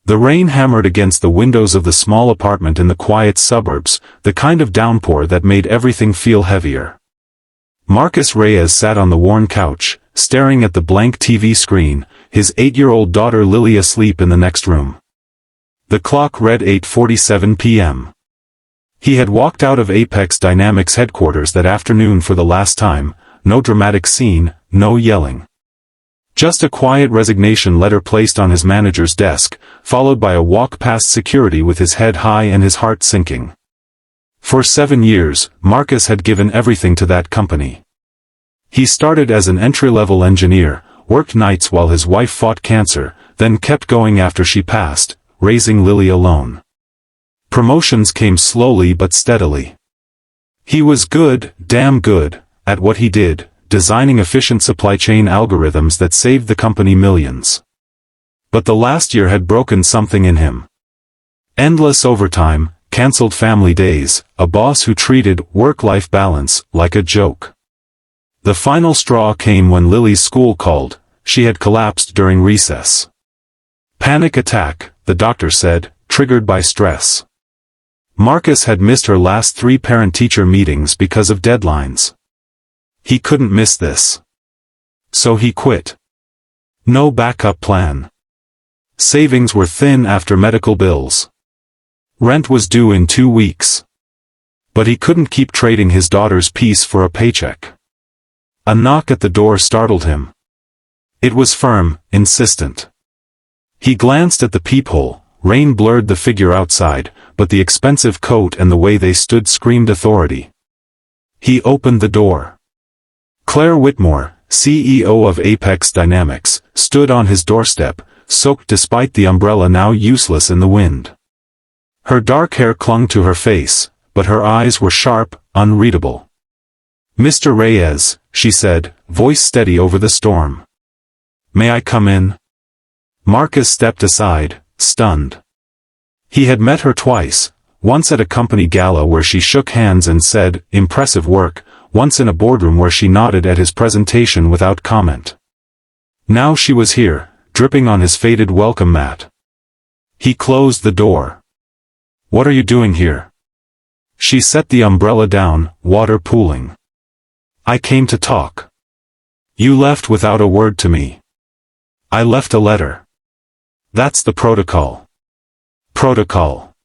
The rain hammered against the windows of the small apartment in the quiet suburbs, the kind of downpour that made everything feel heavier. Marcus Reyes sat on the worn couch, staring at the blank TV screen, his 8-year-old daughter Lily asleep in the next room. The clock read 8:47 p.m. He had walked out of Apex Dynamics headquarters that afternoon for the last time, no dramatic scene, no yelling. Just a quiet resignation letter placed on his manager's desk, followed by a walk past security with his head high and his heart sinking. For 7 years, Marcus had given everything to that company. He started as an entry-level engineer, worked nights while his wife fought cancer, then kept going after she passed, raising Lily alone. Promotions came slowly but steadily. He was good, damn good, at what he did, designing efficient supply chain algorithms that saved the company millions. But the last year had broken something in him. Endless overtime, cancelled family days, a boss who treated work-life balance like a joke. The final straw came when Lily's school called. She had collapsed during recess. Panic attack, the doctor said, triggered by stress. Marcus had missed her last 3 parent-teacher meetings because of deadlines. He couldn't miss this. So he quit. No backup plan. Savings were thin after medical bills. Rent was due in 2 weeks. But he couldn't keep trading his daughter's peace for a paycheck. A knock at the door startled him. It was firm, insistent. He glanced at the peephole. Rain blurred the figure outside, but the expensive coat and the way they stood screamed authority. He opened the door. Claire Whitmore, CEO of Apex Dynamics, stood on his doorstep, soaked despite the umbrella now useless in the wind. Her dark hair clung to her face, but her eyes were sharp, unreadable. "Mr. Reyes," she said, voice steady over the storm. "May I come in?" Marcus stepped aside, stunned. He had met her twice, once at a company gala where she shook hands and said, "Impressive work," once in a boardroom where she nodded at his presentation without comment. Now she was here, dripping on his faded welcome mat. He closed the door. "What are you doing here?" She set the umbrella down, water pooling. "I came to talk. You left without a word to me." "I left a letter." "That's the protocol." "Protocol."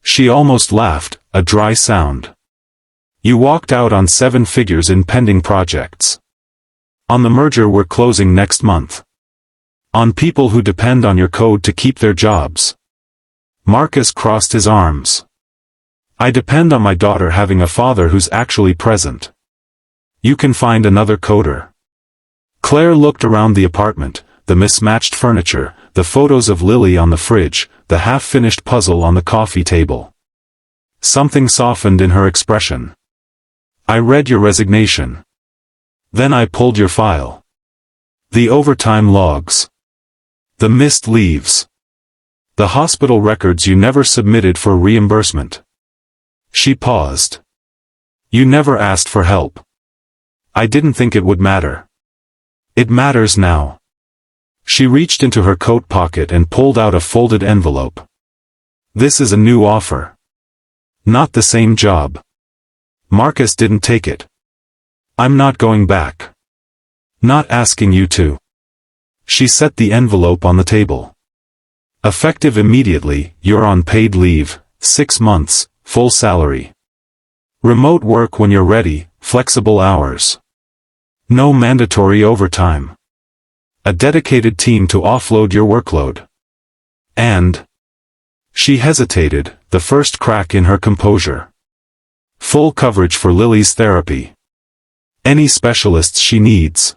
She almost laughed, a dry sound. "You walked out on 7 figures in pending projects. On the merger we're closing next month. On people who depend on your code to keep their jobs." Marcus crossed his arms. "I depend on my daughter having a father who's actually present. You can find another coder." Claire looked around the apartment, the mismatched furniture, the photos of Lily on the fridge, the half-finished puzzle on the coffee table. Something softened in her expression. "I read your resignation. Then I pulled your file. The overtime logs. The missed leaves. The hospital records you never submitted for reimbursement." She paused. "You never asked for help. I didn't think it would matter. It matters now." She reached into her coat pocket and pulled out a folded envelope. "This is a new offer. Not the same job." Marcus didn't take it. "I'm not going back. Not asking you to." She set the envelope on the table. "Effective immediately, you're on paid leave, 6 months, full salary. Remote work when you're ready, flexible hours. No mandatory overtime. A dedicated team to offload your workload. And..." She hesitated, the first crack in her composure. "Full coverage for Lily's therapy. Any specialists she needs.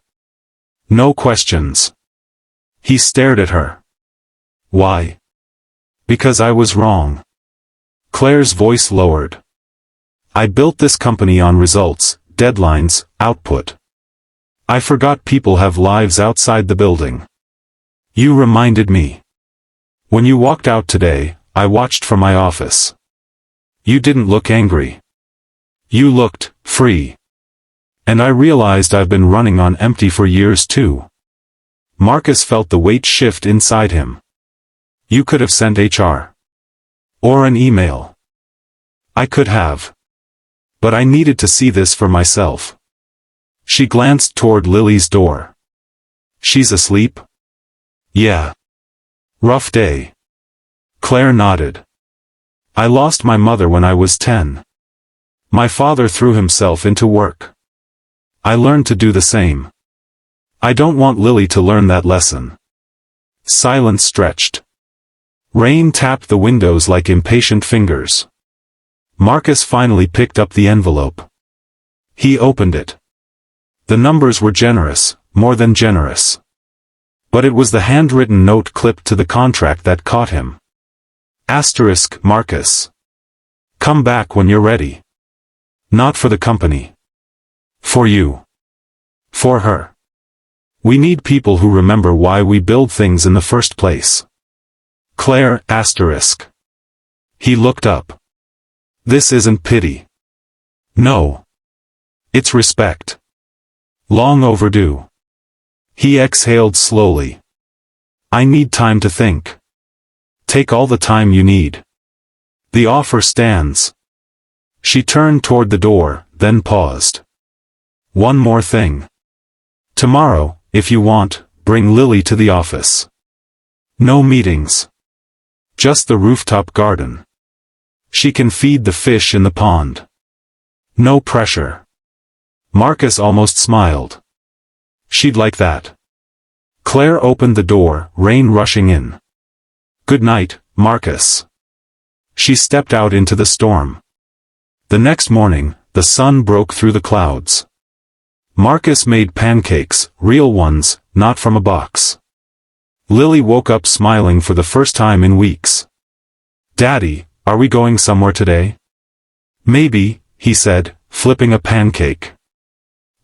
No questions." He stared at her. "Why?" "Because I was wrong." Claire's voice lowered. "I built this company on results, deadlines, output. I forgot people have lives outside the building. You reminded me. When you walked out today, I watched from my office. You didn't look angry. You looked free. And I realized I've been running on empty for years too." Marcus felt the weight shift inside him. You could have sent HR. Or an email. I could have. But I needed to see this for myself. She glanced toward Lily's door. She's asleep? Yeah. Rough day. Claire nodded. I lost my mother when I was 10. My father threw himself into work. I learned to do the same. I don't want Lily to learn that lesson. Silence stretched. Rain tapped the windows like impatient fingers. Marcus finally picked up the envelope. He opened it. The numbers were generous, more than generous. But it was the handwritten note clipped to the contract that caught him. Asterisk Marcus. Come back when you're ready. Not for the company. For you. For her. We need people who remember why we build things in the first place. Claire asterisk. He looked up. This isn't pity. No. It's respect. Long overdue. He exhaled slowly. I need time to think. Take all the time you need. The offer stands. She turned toward the door, then paused. One more thing. Tomorrow, if you want, bring Lily to the office. No meetings. Just the rooftop garden. She can feed the fish in the pond. No pressure. Marcus almost smiled. She'd like that. Claire opened the door, rain rushing in. Good night, Marcus. She stepped out into the storm. The next morning, the sun broke through the clouds. Marcus made pancakes, real ones, not from a box. Lily woke up smiling for the first time in weeks. Daddy, are we going somewhere today? Maybe, he said, flipping a pancake.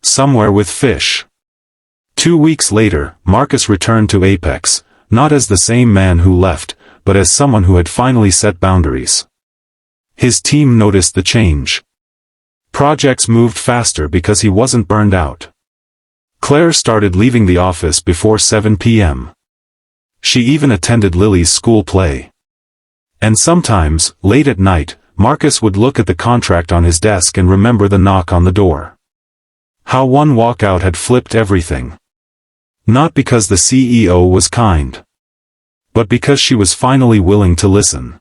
Somewhere with fish. 2 weeks later, Marcus returned to Apex, not as the same man who left, but as someone who had finally set boundaries. His team noticed the change. Projects moved faster because he wasn't burned out. Claire started leaving the office before 7 p.m. She even attended Lily's school play. And sometimes, late at night, Marcus would look at the contract on his desk and remember the knock on the door. How one walkout had flipped everything. Not because the CEO was kind. But because she was finally willing to listen.